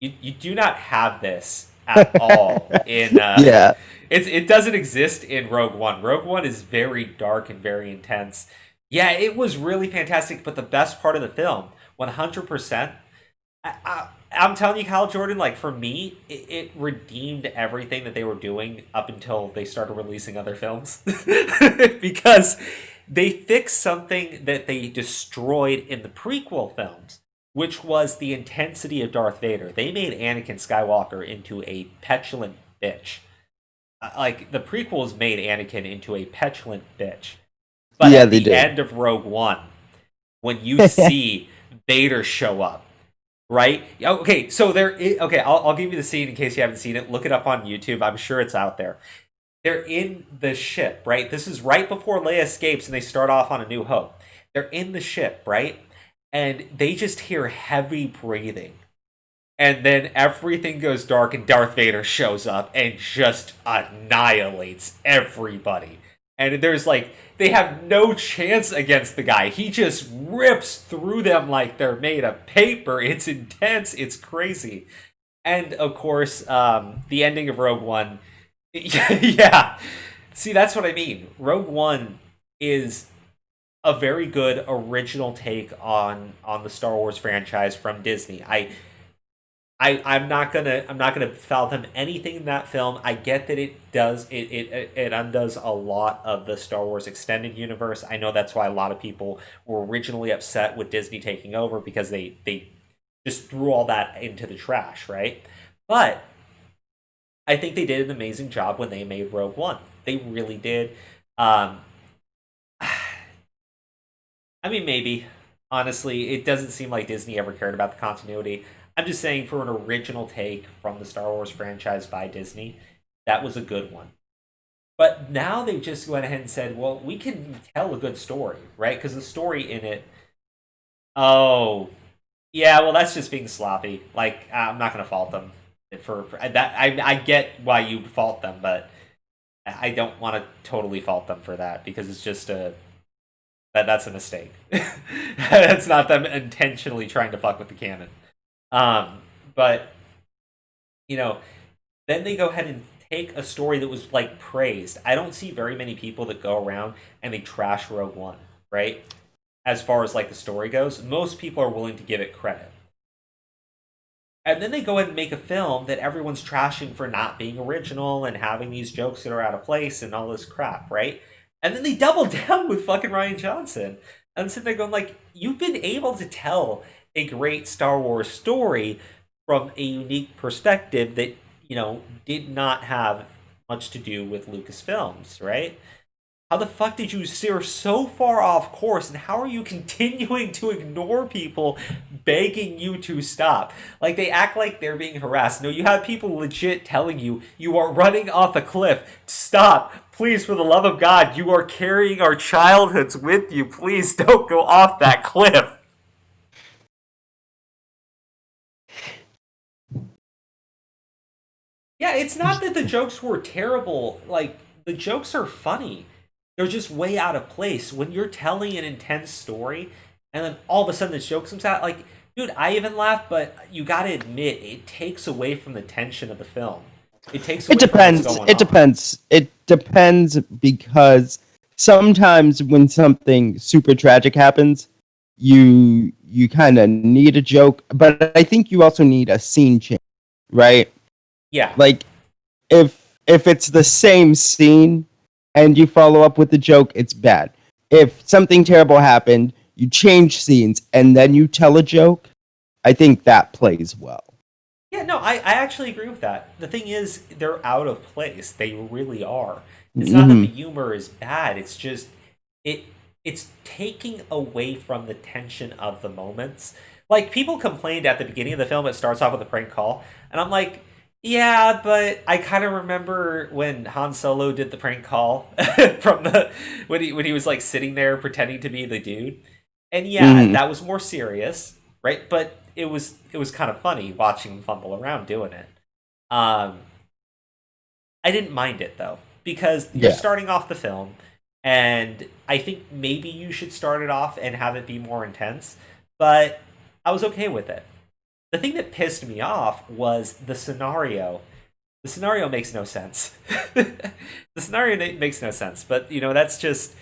You do not have this at all in Yeah. it doesn't exist in Rogue One. Rogue One is very dark and very intense. Yeah, it was really fantastic, but the best part of the film, 100%. I'm telling you, Kyle Jordan, like for me, it redeemed everything that they were doing up until they started releasing other films. Because they fixed something that they destroyed in the prequel films, which was the intensity of Darth Vader. They made Anakin Skywalker into a petulant bitch. Like the prequels made Anakin into a petulant bitch. But Yeah, at they the did. end of Rogue One, when you see Vader show up, right? Okay, so okay, I'll give you the scene in case you haven't seen it. Look it up on YouTube. I'm sure it's out there. They're in the ship, right? This is right before Leia escapes and they start off on A New Hope. They're in the ship, right? And they just hear heavy breathing. And then everything goes dark and Darth Vader shows up and just annihilates everybody. and there's like they have no chance against the guy. He just rips through them like they're made of paper. It's intense. It's crazy. And of course, the ending of Rogue One. Yeah. See, that's what I mean. Rogue One is a very good original take on the Star Wars franchise from Disney. I'm not gonna fathom anything in that film. I get that it undoes a lot of the Star Wars extended universe. I know that's why a lot of people were originally upset with Disney taking over because they just threw all that into the trash, right? But I think they did an amazing job when they made Rogue One. They really did. Um, I mean, maybe. Honestly, it doesn't seem like Disney ever cared about the continuity. I'm just saying, for an original take from the Star Wars franchise by Disney, that was a good one. But now they just went ahead and said, well, we can tell a good story, right? Because the story in it. Oh, yeah, well, that's just being sloppy. Like, I'm not going to fault them for that. I get why you fault them, but I don't want to totally fault them for that because it's just that's a mistake. That's not them intentionally trying to fuck with the canon. But you know, then they go ahead and take a story that was like praised. I don't see very many people that go around and they trash Rogue One, right? As far as like the story goes, most people are willing to give it credit. And then they go ahead and make a film that everyone's trashing for not being original and having these jokes that are out of place and all this crap, right? And then they double down with fucking Ryan Johnson. And I'm sitting there going, like, you've been able to tell a great Star Wars story from a unique perspective that, did not have much to do with Lucasfilms, right? How the fuck did you steer so far off course, and how are you continuing to ignore people begging you to stop? Like, they act like they're being harassed. No, you have people legit telling you you are running off a cliff. Stop. Please, for the love of God, you are carrying our childhoods with you. Please don't go off that cliff. Yeah, it's not that the jokes were terrible. Like, the jokes are funny. They're just way out of place. When you're telling an intense story, and then all of a sudden this joke comes out, like, dude, I even laugh, but you gotta admit, it takes away from the tension of the film. It takes away It from what's depends. going It on. depends. It depends because sometimes when something super tragic happens, you kind of need a joke, but I think you also need a scene change, right? Yeah. Like if it's the same scene and you follow up with the joke, it's bad. If something terrible happened, you change scenes and then you tell a joke, I think that plays well. Yeah, no, I actually agree with that. The thing is, they're out of place. They really are. It's not that the Hmm. humor is bad. It's just it it's taking away from the tension of the moments. Like people complained at the beginning of the film, it starts off with a prank call, and I'm like, yeah, but I kind of remember when Han Solo did the prank call from the when he was like sitting there pretending to be the dude, and yeah, Hmm. that was more serious, right? But it was kind of funny watching him fumble around doing it. Um, I didn't mind it though because you're Yeah. starting off the film, and I think maybe you should start it off and have it be more intense. But I was okay with it. The thing that pissed me off was the scenario. The scenario makes no sense. The scenario makes no sense. But that's just,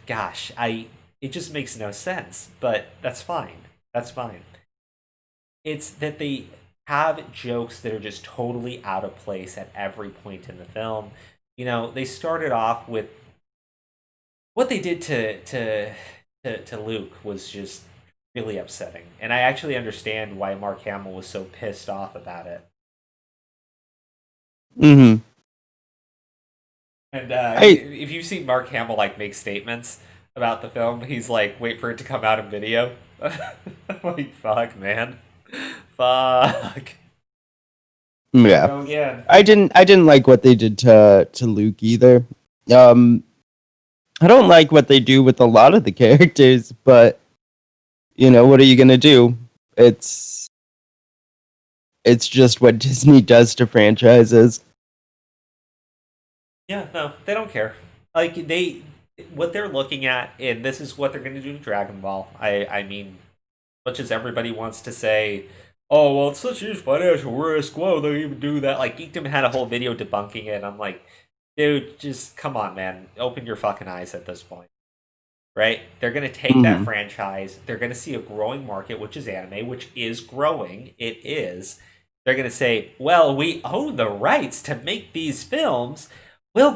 gosh, I it just makes no sense. But that's fine. That's fine. It's that they have jokes that are just totally out of place at every point in the film. They started off with what they did to Luke was just really upsetting, and I actually understand why Mark Hamill was so pissed off about it. Hmm. And I if you see Mark Hamill like make statements about the film, he's like, "Wait for it to come out in video." I'm like, fuck, man, fuck. Here we yeah. go again. I didn't like what they did to Luke either. Um I don't like what they do with a lot of the characters, but what are you gonna do? It's it's just what Disney does to franchises. Yeah, no, they don't care. like what they're looking at, and this is what they're going to do to Dragon Ball. I mean, much as everybody wants to say, oh well, it's such a huge financial risk. Why would they even do that? Like Geekdom had a whole video debunking it. And I'm like, dude, just come on, man, open your fucking eyes at this point. Right? They're going to take that Mhm. franchise. They're going to see a growing market, which is anime, which is growing. It is. They're going to say, well, we own the rights to make these films. You know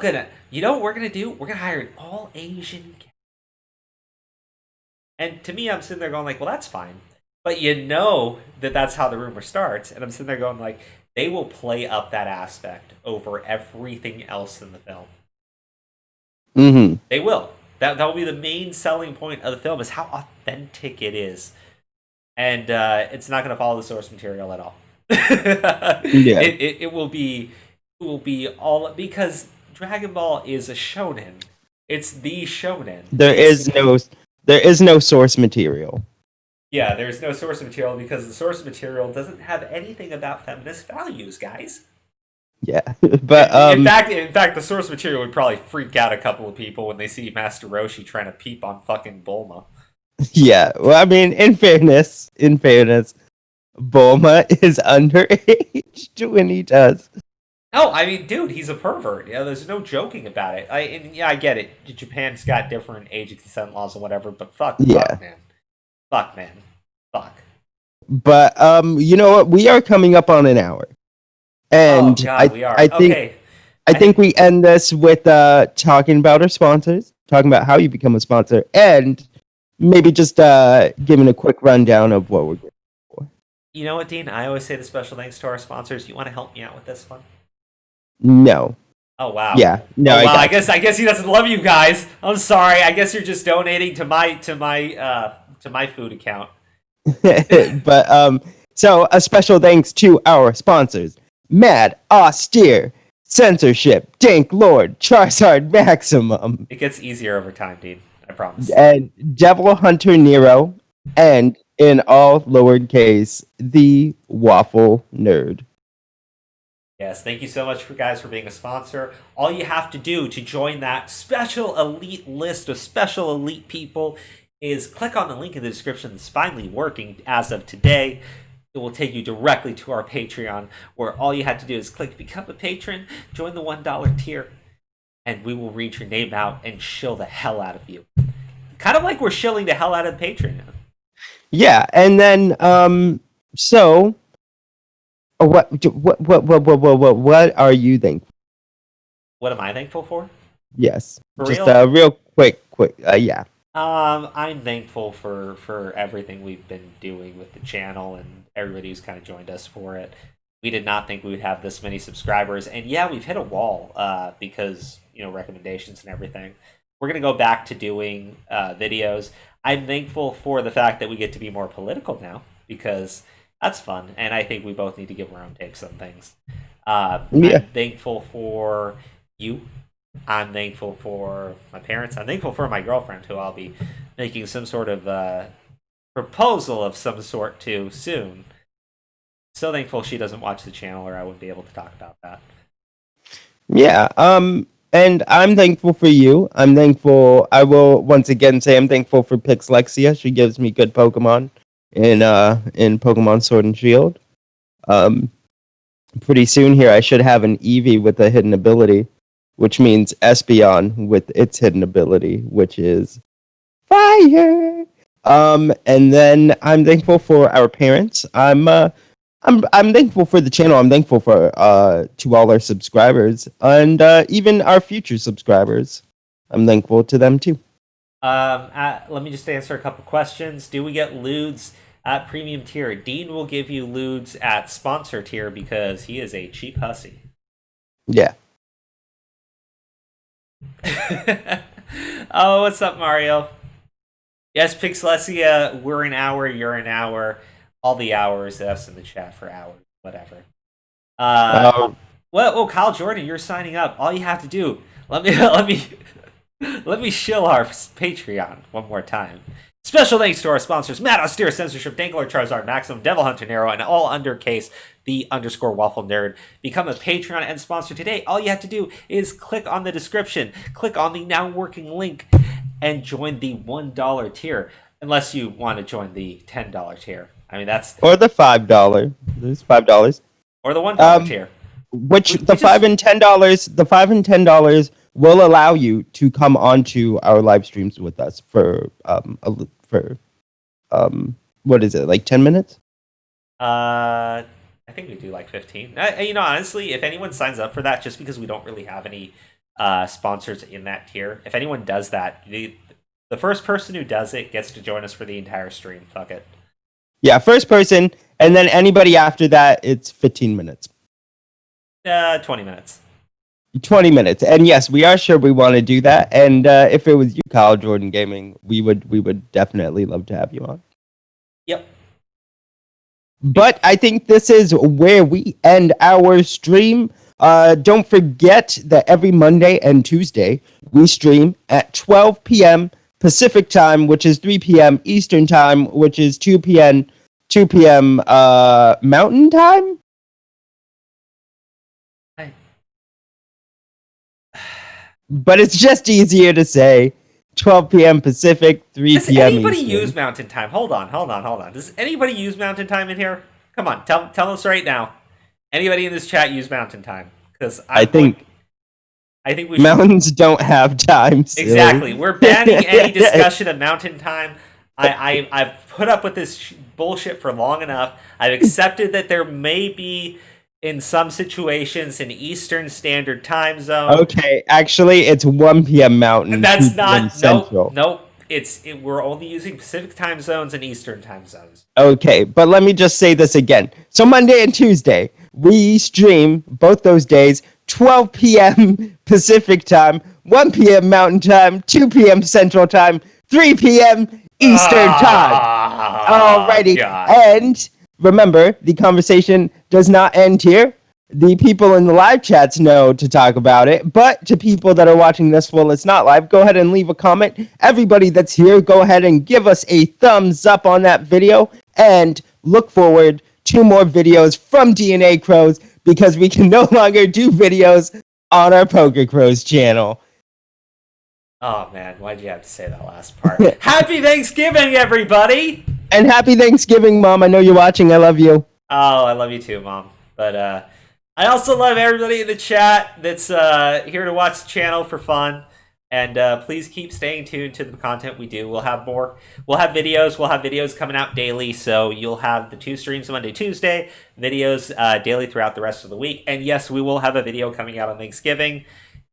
what we're going to do? We're going to hire an all Asian cast. And to me, I'm sitting there going, like, well, that's fine. But you know that that's how the rumor starts. And I'm sitting there going, like, they will play up that aspect over everything else in the film. Mm-hmm. They will. That will be the main selling point of the film is how authentic it is, and it's not going to follow the source material at all. Yeah. It will be all because Dragon Ball is a shonen. It's the shonen. There is no source material. Yeah, there's no source material because the source material doesn't have anything about feminist values, guys. Yeah. But In fact, the source material would probably freak out a couple of people when they see Master Roshi trying to peep on fucking Bulma. yeah. Well, I mean, in fairness, Bulma is underage when he does. No, I mean, dude, he's a pervert. Yeah, there's no joking about it. I get it. Japan's got different age of consent laws and whatever, but fuck, Yeah. fuck, man, fuck. But you know what? We are coming up on an hour, and Oh God, we are. I think Okay, I think we end this with talking about our sponsors, talking about how you become a sponsor, and maybe just giving a quick rundown of what we're doing. you know what, Dean? I always say the special thanks to our sponsors. You want to help me out with this one? No. Oh wow. Yeah. No. Oh, wow. I I guess he doesn't love you guys. I'm sorry. I guess you're just donating to my food account. But so a special thanks to our sponsors: Mad, Austere, Censorship, Dank, Lord, Charizard, Maximum, It gets easier over time, Dean. I promise. and Devil Hunter Nero, and in all lowercase, the Waffle Nerd. Yes, thank you so much for guys for being a sponsor. All you have to do to join that special elite list of special elite people is click on the link in the description that's finally working as of today. It will take you directly to our Patreon, where all you have to do is click become a patron, join the $1 tier, and we will read your name out and shill the hell out of you. Kind of like we're shilling the hell out of the Patreon. Yeah, and then so what are you thankful? What am I thankful for? Yes, For just real? real quick, yeah. I'm thankful for everything we've been doing with the channel and everybody who's kind of joined us for it. We did not think we would have this many subscribers, and yeah, we've hit a wall because recommendations and everything. We're gonna go back to doing videos. I'm thankful for the fact that we get to be more political now because that's fun, and I think we both need to give our own takes on things. Yeah. I'm thankful for you. I'm thankful for my parents. I'm thankful for my girlfriend, who I'll be making some sort of proposal of some sort to soon. So thankful she doesn't watch the channel, or I wouldn't be able to talk about that. Yeah. And I'm thankful for you. I'm thankful. I will once again say I'm thankful for Pixlexia. She gives me good Pokemon in Pokemon Sword and Shield. Pretty soon here I should have an Eevee with a hidden ability, which means Espeon with its hidden ability, which is fire. And then I'm thankful for our parents. I'm thankful for the channel. I'm thankful for to all our subscribers and even our future subscribers. I'm thankful to them too. Let me just answer a couple questions. Do we get lewds at premium tier? Dean will give you lewds at sponsor tier because he is a cheap hussy. Yeah. Oh, what's up, Mario? Yes, Pixelesia, we're an hour, you're an hour. All the hours, us in the chat for hours, whatever. Well, Kyle Jordan, you're signing up. All you have to do, let me shill our Patreon one more time. Special thanks to our sponsors, Matt, Austere, Censorship, Dank, Charizard, Maximum, Devil Hunter, Nero, and all undercase the _waffle nerd. Become a Patreon and sponsor today. All you have to do is click on the description, click on the now working link, and join the $1 tier. Unless you want to join the $10 tier. I mean, that's... Or the $5. There's $5. Or the $1 tier. Which the $5 and $10 will allow you to come onto our live streams with us for what is it, like 10 minutes? I think we do like 15. Honestly, if anyone signs up for that, just because we don't really have any sponsors in that tier, if anyone does that, the first person who does it gets to join us for the entire stream. Fuck it. Yeah, first person, and then anybody after that, it's 15 minutes. 20 minutes. 20 minutes. And yes, we are sure we want to do that. And if it was you, Kyle Jordan Gaming, we would definitely love to have you on. Yep. But I think this is where we end our stream. Don't forget that every Monday and Tuesday, we stream at 12 p.m. Pacific time, which is 3 p.m. Eastern time, which is 2 p.m. Mountain time. But it's just easier to say 12 p.m. Pacific, 3 p.m. Does anybody Eastern. use Mountain Time? Hold on. Does anybody use Mountain Time in here? Come on, tell us right now. Anybody in this chat use Mountain Time? Because I think we mountains don't have time. Silly. Exactly. We're banning any discussion of Mountain Time. I've put up with this bullshit for long enough. I've accepted that there may be, in some situations, an Eastern Standard Time zone. Okay, actually, it's 1 p.m. Mountain. And that's not Central. Nope. We're only using Pacific time zones and Eastern time zones. Okay, but let me just say this again. So Monday and Tuesday, we stream both those days, 12 p.m. Pacific time, 1 p.m. Mountain time, 2 p.m. Central time, 3 p.m. Eastern time. Alrighty, God. And remember, the conversation does not end here. The people in the live chats know to talk about it, but to people that are watching this while it's not live, go ahead and leave a comment. Everybody that's here, go ahead and give us a thumbs up on that video, and look forward to more videos from DNA Crows, because we can no longer do videos on our Poker Crows channel. Oh man, why'd you have to say that last part? Happy Thanksgiving, everybody! And happy Thanksgiving, Mom. I know you're watching. I love you. Oh, I love you too, Mom. But I also love everybody in the chat that's here to watch the channel for fun. And please keep staying tuned to the content we do. We'll have more. We'll have videos. We'll have videos coming out daily. So you'll have the 2 streams Monday, Tuesday, videos daily throughout the rest of the week. And yes, we will have a video coming out on Thanksgiving.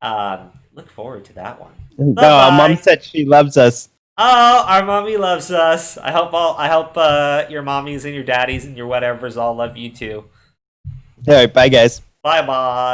Look forward to that one. No, Mom said she loves us. Oh, our mommy loves us. I hope your mommies and your daddies and your whatevers all love you too. All right, bye guys. Bye bye.